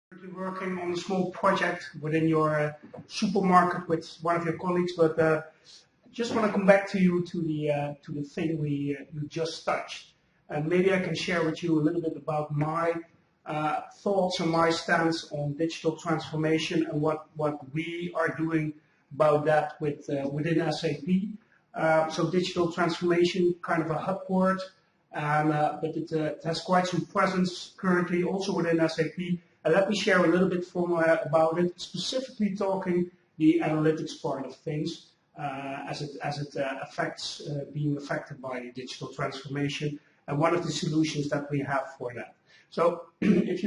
Currently working on a small project within your supermarket with one of your colleagues, but I just want to come back to you to the thing you just touched, and maybe I can share with you a little bit about my thoughts and my stance on digital transformation and what we are doing about that within SAP. So digital transformation, kind of a hub word, but it has quite some presence currently also within SAP. Let me share a little bit about it, specifically talking the analytics part of things as it affects being affected by the digital transformation and one of the solutions that we have for that. So if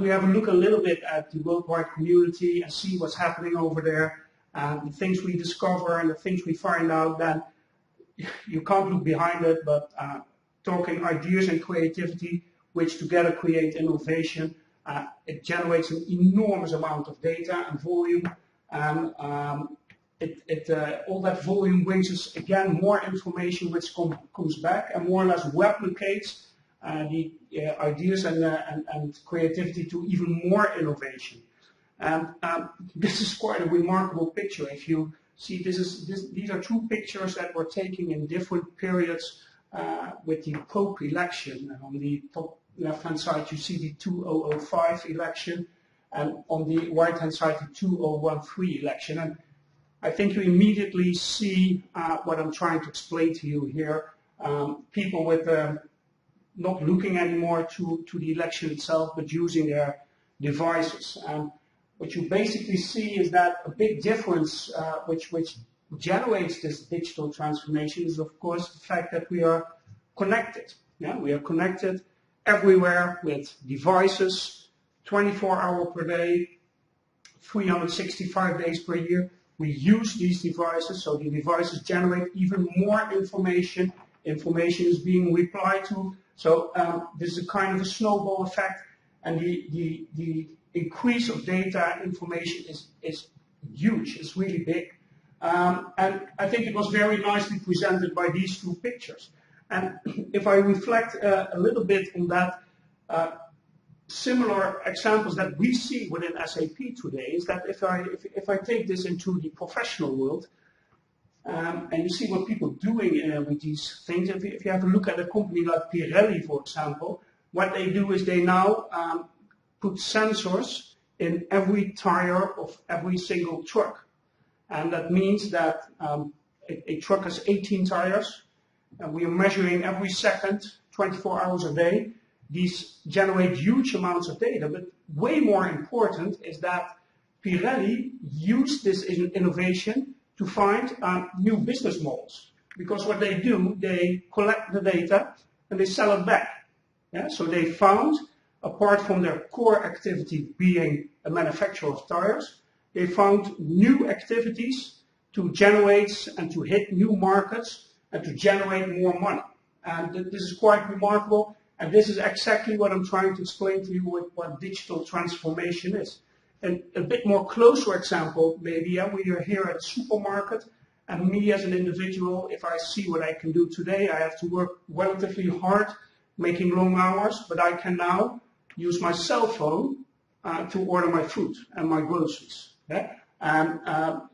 we have a look a little bit at the worldwide community and see what's happening over there, the things we discover and the things we find out, then you can't look behind it, but talking ideas and creativity, which together create innovation. It generates an enormous amount of data and volume, and all that volume brings us again more information which comes back and more or less replicates the ideas and creativity to even more innovation. And this is quite a remarkable picture. If you see, these are two pictures that we're taking in different periods with the Pope election. And on the top left-hand side, you see the 2005 election, and on the right-hand side, the 2013 election. And I think you immediately see what I'm trying to explain to you here. People with not looking anymore to the election itself, but using their devices. And what you basically see is that a big difference which generates this digital transformation is, of course, the fact that we are connected. Yeah, we are connected everywhere with devices, 24 hours per day, 365 days per year. We use these devices, so the devices generate even more information. Information is being replied to. So this is a kind of a snowball effect, and the increase of data information is huge. It's really big. And I think it was very nicely presented by these two pictures. And if I reflect a little bit on that, similar examples that we see within SAP today is that if I take this into the professional world, and you see what people are doing with these things, if you have a look at a company like Pirelli, for example, what they do is they now put sensors in every tire of every single truck. And that means that a truck has 18 tires, and we are measuring every second, 24 hours a day. These generate huge amounts of data, but way more important is that Pirelli used this innovation to find new business models. Because what they do, they collect the data and they sell it back. Yeah? So they found, apart from their core activity being a manufacturer of tires, they found new activities to generate and to hit new markets and to generate more money. And this is quite remarkable, and this is exactly what I'm trying to explain to you with what digital transformation is. And a bit more closer example, maybe, we are here at a supermarket, and me as an individual, if I see what I can do today, I have to work relatively hard, making long hours, but I can now use my cell phone to order my food and my groceries. Yeah? And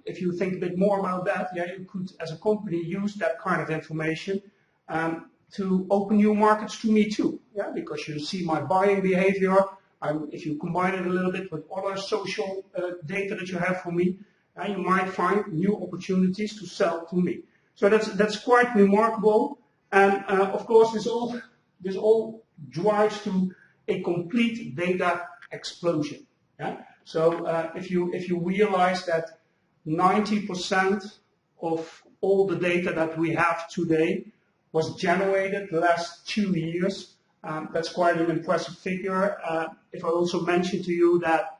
if you think a bit more about that, yeah, you could, as a company, use that kind of information to open new markets to me too. Yeah, because you see my buying behavior. If you combine it a little bit with other social data that you have for me, you might find new opportunities to sell to me. So that's quite remarkable. And of course, this all drives to a complete data explosion. Yeah? So if you realize that 90% of all the data that we have today was generated the last 2 years, that's quite an impressive figure. If I also mention to you that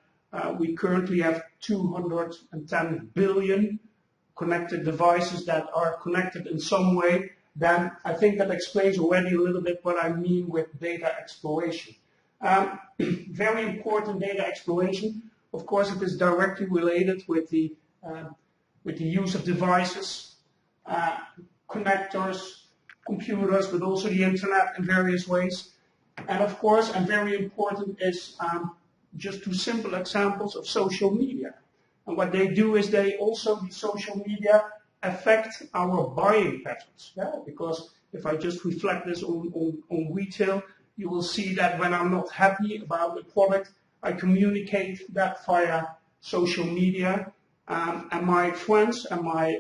we currently have 210 billion connected devices that are connected in some way, then I think that explains already a little bit what I mean with data exploration. Very important data exploration. Of course, it is directly related with the use of devices, connectors, computers, but also the internet in various ways. And of course, and very important is just two simple examples of social media. And what they do is these social media affect our buying patterns. Yeah? Because if I just reflect this on retail, you will see that when I'm not happy about the product, I communicate that via social media. And my friends and my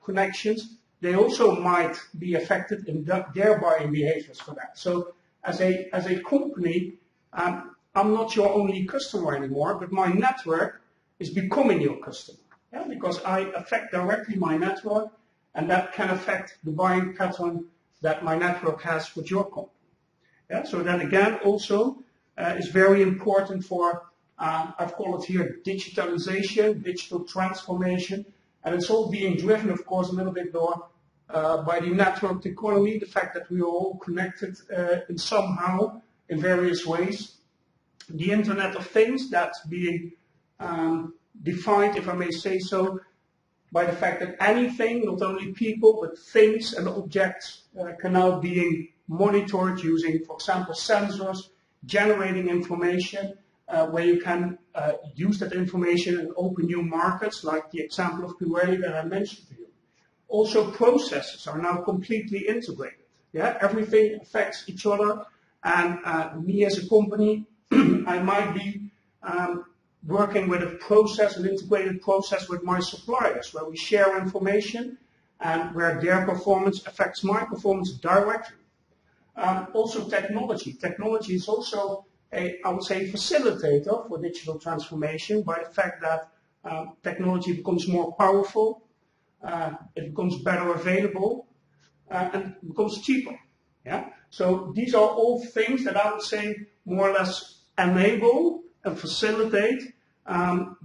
connections, they also might be affected in their buying behaviors for that. So as a company, I'm not your only customer anymore, but my network is becoming your customer. Yeah? Because I affect directly my network, and that can affect the buying pattern that my network has with your company. Yeah? So that again also is very important for, I've called it here digitalization, digital transformation, and it's all being driven, of course, a little bit more by the networked economy, the fact that we are all connected in somehow in various ways. The Internet of Things, that's being defined, if I may say so, by the fact that anything, not only people, but things and objects can now be monitored using, for example, sensors, generating information, where you can use that information and open new markets, like the example of Pirelli that I mentioned to you. Also, processes are now completely integrated. Yeah? Everything affects each other, and me as a company, I might be working with a process, an integrated process with my suppliers, where we share information and where their performance affects my performance directly. Also technology. Technology is also I would say, facilitator for digital transformation by the fact that technology becomes more powerful, it becomes better available, and becomes cheaper. Yeah? So these are all things that I would say more or less enable and facilitate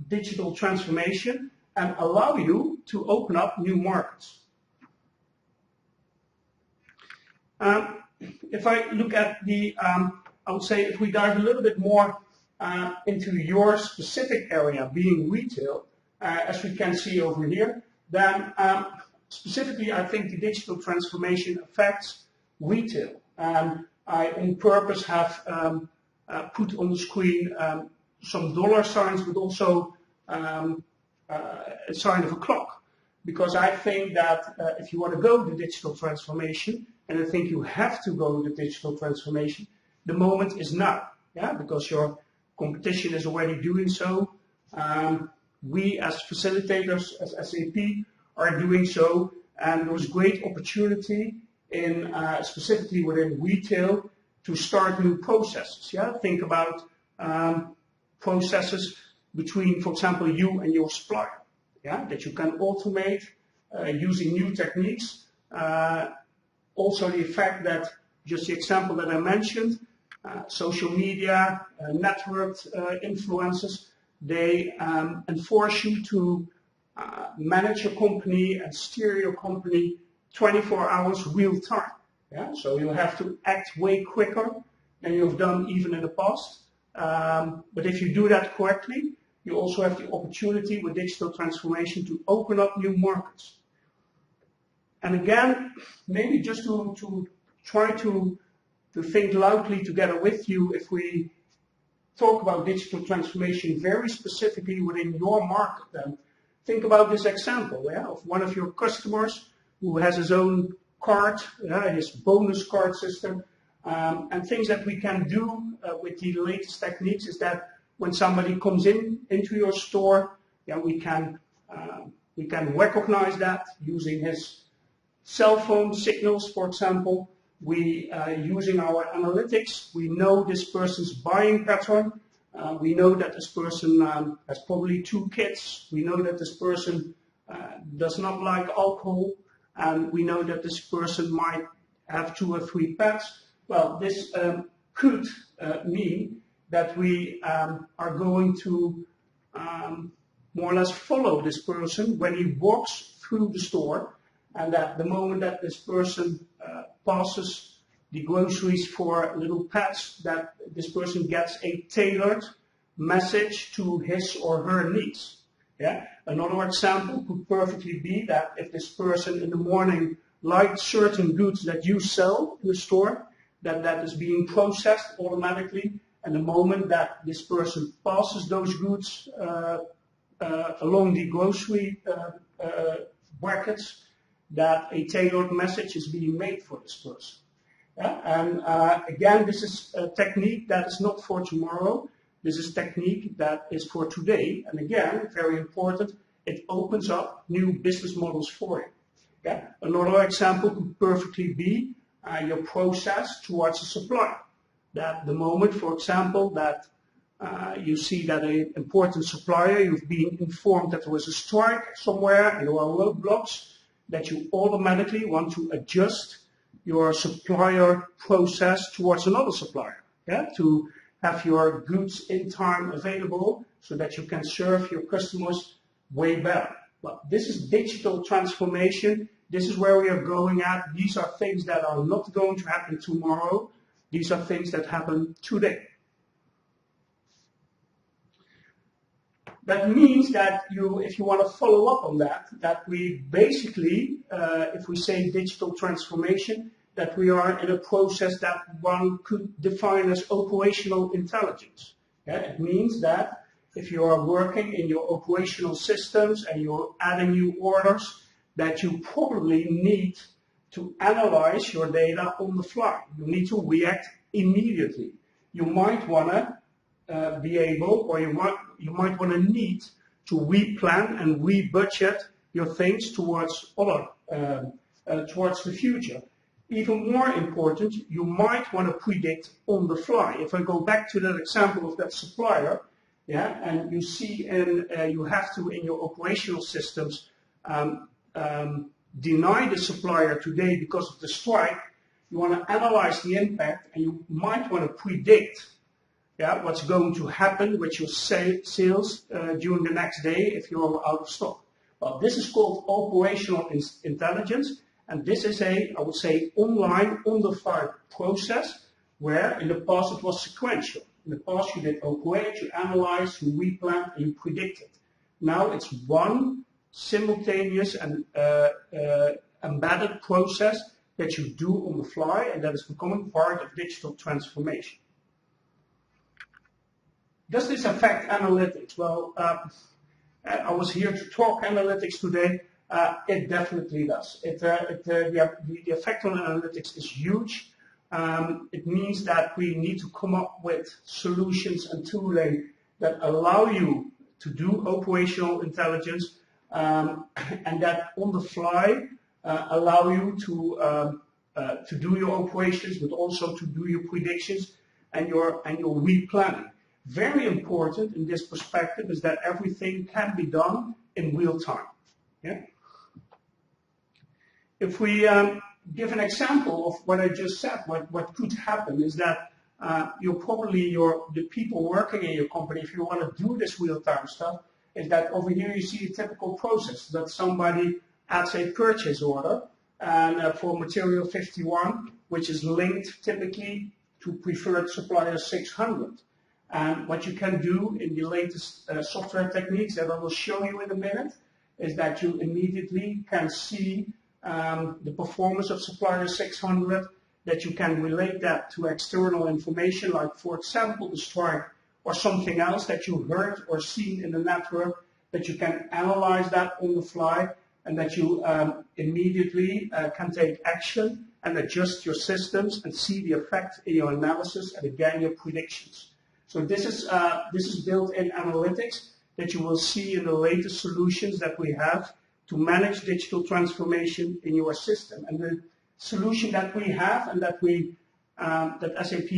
digital transformation and allow you to open up new markets. If I look at the, I would say if we dive a little bit more into your specific area, being retail, as we can see over here, then specifically I think the digital transformation affects retail. I on purpose have put on the screen some dollar signs, but also a sign of a clock. Because I think that if you want to go to digital transformation, and I think you have to go to digital transformation, the moment is now. Yeah? Because your competition is already doing so. We as facilitators, as SAP, are doing so. And there was great opportunity in specifically within retail to start new processes. Yeah? Think about processes between, for example, you and your supplier. Yeah? That you can automate using new techniques. Also the fact that, just the example that I mentioned, social media, networked influencers, they enforce you to manage your company and steer your company 24 hours real time. Yeah? So you have to act way quicker than you've done even in the past. But if you do that correctly, you also have the opportunity with digital transformation to open up new markets. And again, maybe just to try to think loudly together with you, if we talk about digital transformation very specifically within your market, then think about this example of one of your customers who has his own card, his bonus card system, and things that we can do with the latest techniques is that when somebody comes into your store, we can recognize that using his cell phone signals, for example. We using our analytics, we know this person's buying pattern. We know that this person has probably 2 kids. We know that this person does not like alcohol, and we know that this person might have 2 or 3 pets. Well, this could mean that we are going to more or less follow this person when he walks through the store, and that the moment that this person passes the groceries for little pets, that this person gets a tailored message to his or her needs. Yeah? Another example could perfectly be that if this person in the morning likes certain goods that you sell in the store, that is being processed automatically, And the moment that this person passes those goods along the grocery brackets, that a tailored message is being made for this person. Yeah? And again, this is a technique that is not for tomorrow. This is technique that is for today. And again, very important, it opens up new business models for you. Yeah? Another example could perfectly be your process towards a supplier. That the moment, for example, that you see that an important supplier, you've been informed that there was a strike somewhere and there are roadblocks, that you automatically want to adjust your supplier process towards another supplier, yeah? To have your goods in time available so that you can serve your customers way better. Well, this is digital transformation. This is where we are going at. These are things that are not going to happen tomorrow. These are things that happen today. That means that if you want to follow up on that we basically, if we say digital transformation, that we are in a process that one could define as operational intelligence. Yeah? It means that if you are working in your operational systems and you're adding new orders, that you probably need to analyze your data on the fly. You need to react immediately. You might want to be able, or you might want to need to replan and rebudget your things towards towards the future. Even more important, you might want to predict on the fly. If I go back to that example of that supplier, yeah, and you see, you have to in your operational systems deny the supplier today because of the strike. You want to analyze the impact, and you might want to predict, yeah, what's going to happen with your sales during the next day if you're out of stock. Well, this is called operational intelligence, and this is I would say, online, on-the-fly process where in the past it was sequential. In the past you did operate, you analyze, you replan, and you predicted. Now it's one simultaneous and embedded process that you do on the fly, and that is becoming part of digital transformation. Does this affect analytics? Well, I was here to talk analytics today. It definitely does. The effect on analytics is huge. It means that we need to come up with solutions and tooling that allow you to do operational intelligence, and that on the fly allow you to do your operations, but also to do your predictions and your replanning. Very important in this perspective is that everything can be done in real time. Yeah? If we give an example of what I just said, what could happen is that the people working in your company, if you want to do this real-time stuff, is that over here you see a typical process that somebody adds a purchase order and for material 51, which is linked typically to preferred supplier 600. And what you can do in the latest software techniques that I will show you in a minute is that you immediately can see the performance of supplier 600, that you can relate that to external information, like for example the strike or something else that you heard or seen in the network, that you can analyze that on the fly, and that you immediately can take action and adjust your systems and see the effect in your analysis and again your predictions. So this is built-in analytics that you will see in the latest solutions that we have to manage digital transformation in your system. And the solution that we have and that SAP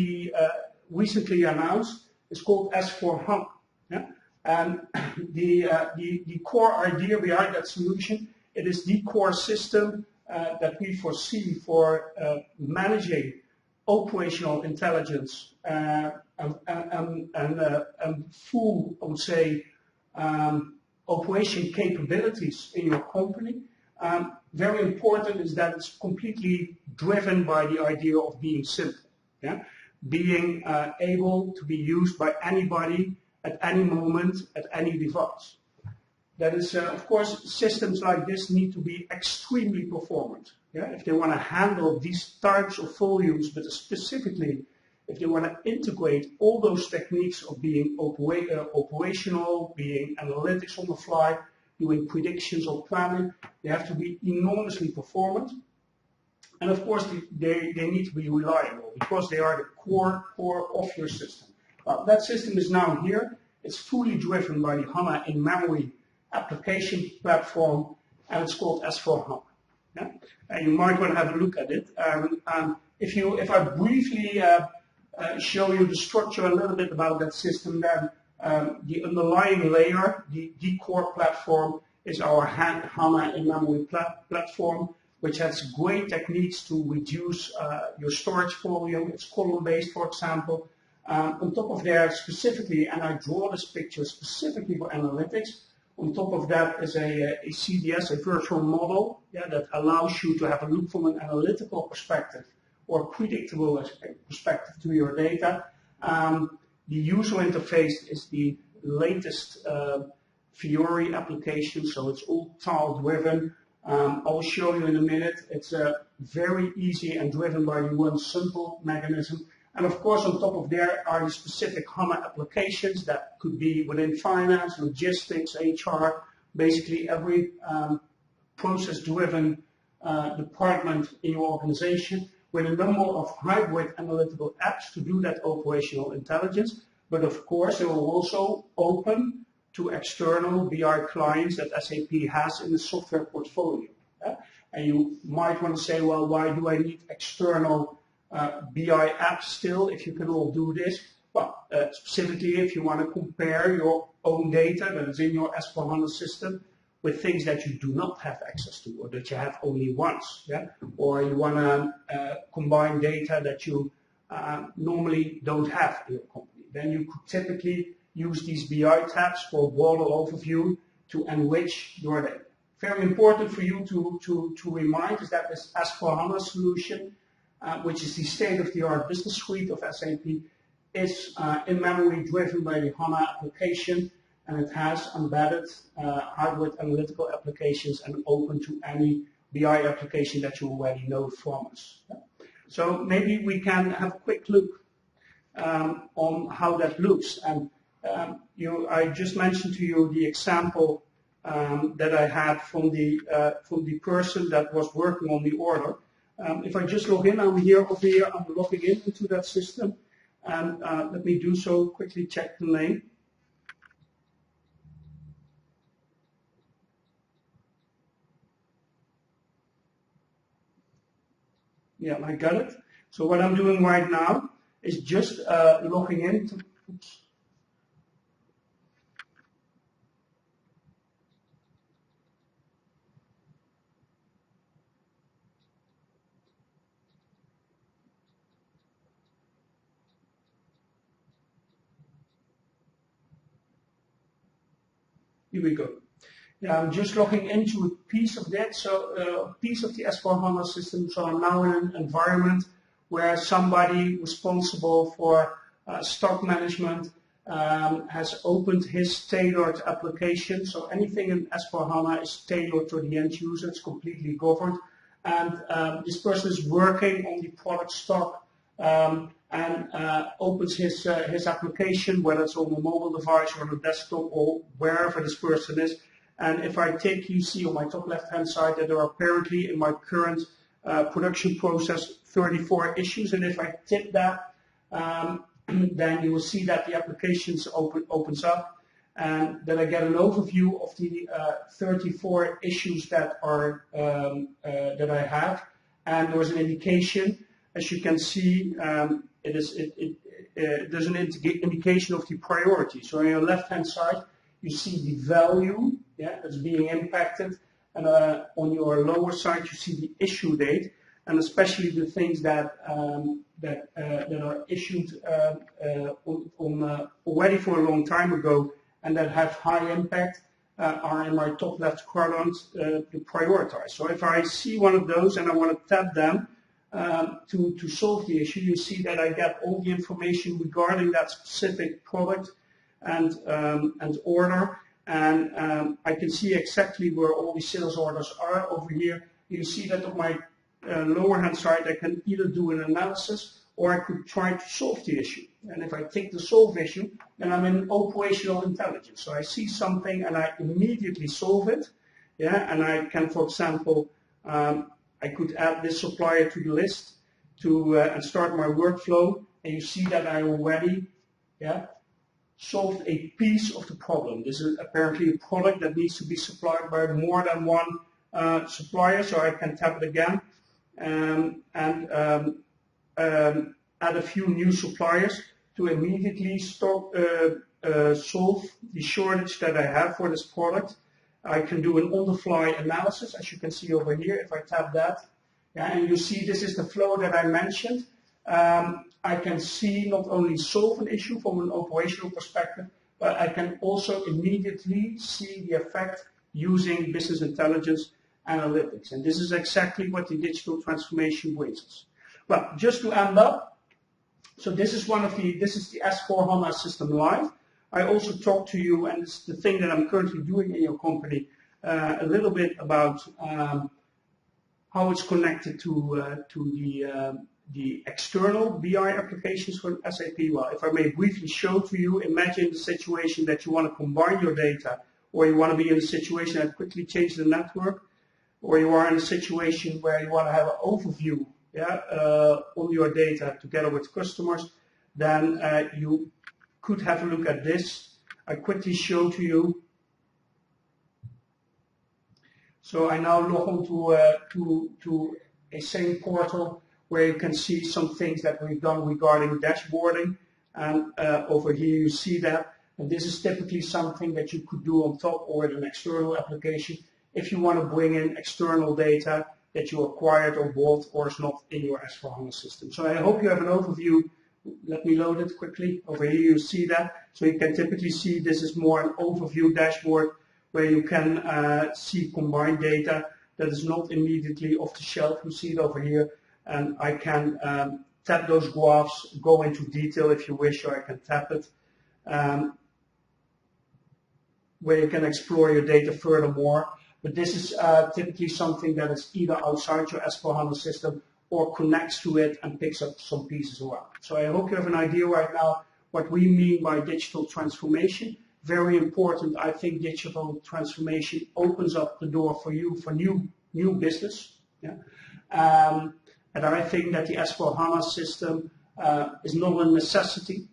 recently announced is called S/4HANA. Yeah? And the core idea behind that solution, it is the core system that we foresee for managing operational intelligence and full, I would say, operation capabilities in your company. Very important is that it's completely driven by the idea of being simple, yeah? Being able to be used by anybody at any moment, at any device. That is, of course, systems like this need to be extremely performant. Yeah? If they want to handle these types of volumes, but specifically if they want to integrate all those techniques of being operational, being analytics on the fly, doing predictions or planning, they have to be enormously performant. And of course, they need to be reliable because they are the core of your system. That system is now here. It's fully driven by the HANA in-memory application platform, and it's called S4HANA. Yeah? And you might want to have a look at it. If I briefly show you the structure a little bit about that system, then the underlying layer, the core platform, is our HANA in-memory platform, which has great techniques to reduce your storage volume. It's column-based, for example. On top of that, specifically, and I draw this picture specifically for analytics, on top of that is a CDS, a virtual model, that allows you to have a look from an analytical perspective or predictable perspective to your data. The user interface is the latest Fiori application, so it's all tile-driven. I'll show you in a minute. It's very easy and driven by the one simple mechanism. And of course, on top of there are the specific HANA applications that could be within finance, logistics, HR, basically every process-driven department in your organization, with a number of hybrid analytical apps to do that operational intelligence. But of course, they will also open to external BI clients that SAP has in the software portfolio. And you might want to say, well, why do I need external BI apps still if you can all do this? Well, specifically if you want to compare your own data that is in your S4HANA system with things that you do not have access to or that you have only once, or you want to combine data that you normally don't have in your company, then you could typically use these BI tabs for a broader overview to enrich your data. Very important for you to remind is that this S4HANA solution, which is the state-of-the-art business suite of SAP, is in memory driven by the HANA application, and it has embedded hybrid analytical applications and open to any BI application that you already know from us. So maybe we can have a quick look on how that looks. And I just mentioned to you the example that I had from the person that was working on the order. If I just log in, I'm here over here, I'm logging into that system, and let me do so, quickly check the name. Yeah, I got it. So what I'm doing right now is just logging in. Oops. Here we go. Yeah, I'm just logging into a piece of that, so piece of the S4HANA system. So I'm now in an environment where somebody responsible for stock management has opened his tailored application. So anything in S4HANA is tailored to the end user. It's completely governed. And this person is working on the product stock and opens his application, whether it's on a mobile device or on a desktop or wherever this person is. And if I take, you see on my top left-hand side that there are apparently in my current production process 34 issues. And if I tip that, then you will see that the applications opens up, and then I get an overview of the 34 issues that are that I have. And there's an indication, as you can see, there's an indication of the priority. So on your left-hand side, you see the value that's being impacted, and on your lower side, you see the issue date, and especially the things that are issued already for a long time ago and that have high impact are in my top left quadrant to prioritize. So if I see one of those and I want to tap them to solve the issue, you see that I get all the information regarding that specific product and order, and I can see exactly where all the sales orders are over here. You see that on my lower hand side I can either do an analysis or I could try to solve the issue. And if I take the solve issue, then I'm in operational intelligence. So I see something and I immediately solve it. Yeah, and I can, for example, I could add this supplier to the list and start my workflow. And you see that I already solved a piece of the problem. This is apparently a product that needs to be supplied by more than one supplier, so I can tap it again and add a few new suppliers to immediately solve the shortage that I have for this product. I can do an on-the-fly analysis, as you can see over here, if I tap that. Yeah, and you see this is the flow that I mentioned. I can see not only solve an issue from an operational perspective, but I can also immediately see the effect using business intelligence analytics. And this is exactly what the digital transformation brings us. Well, just to end up, so this is the S/4HANA system live. I also talked to you, and it's the thing that I'm currently doing in your company, a little bit about how it's connected to the external BI applications for SAP. Well, if I may briefly show to you, imagine the situation that you want to combine your data, or you want to be in a situation that quickly changes the network, or you are in a situation where you want to have an overview on your data together with customers, then you could have a look at this. I quickly show to you. So I now log on to a same portal where you can see some things that we've done regarding dashboarding. And over here you see that. And this is typically something that you could do on top or in an external application if you want to bring in external data that you acquired or bought or is not in your S/4HANA system. So I hope you have an overview. Let me load it quickly. Over here you see that. So you can typically see this is more an overview dashboard where you can see combined data that is not immediately off the shelf. You see it over here. And I can tap those graphs, go into detail if you wish, or I can tap it, where you can explore your data furthermore. But this is typically something that is either outside your S/4HANA system or connects to it and picks up some pieces around. So I hope you have an idea right now what we mean by digital transformation. Very important. I think digital transformation opens up the door for you for new business. Yeah? And I think that the S/4HANA system is not a necessity,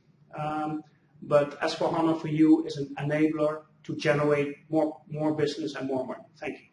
but S/4HANA for you is an enabler to generate more business and more money. Thank you.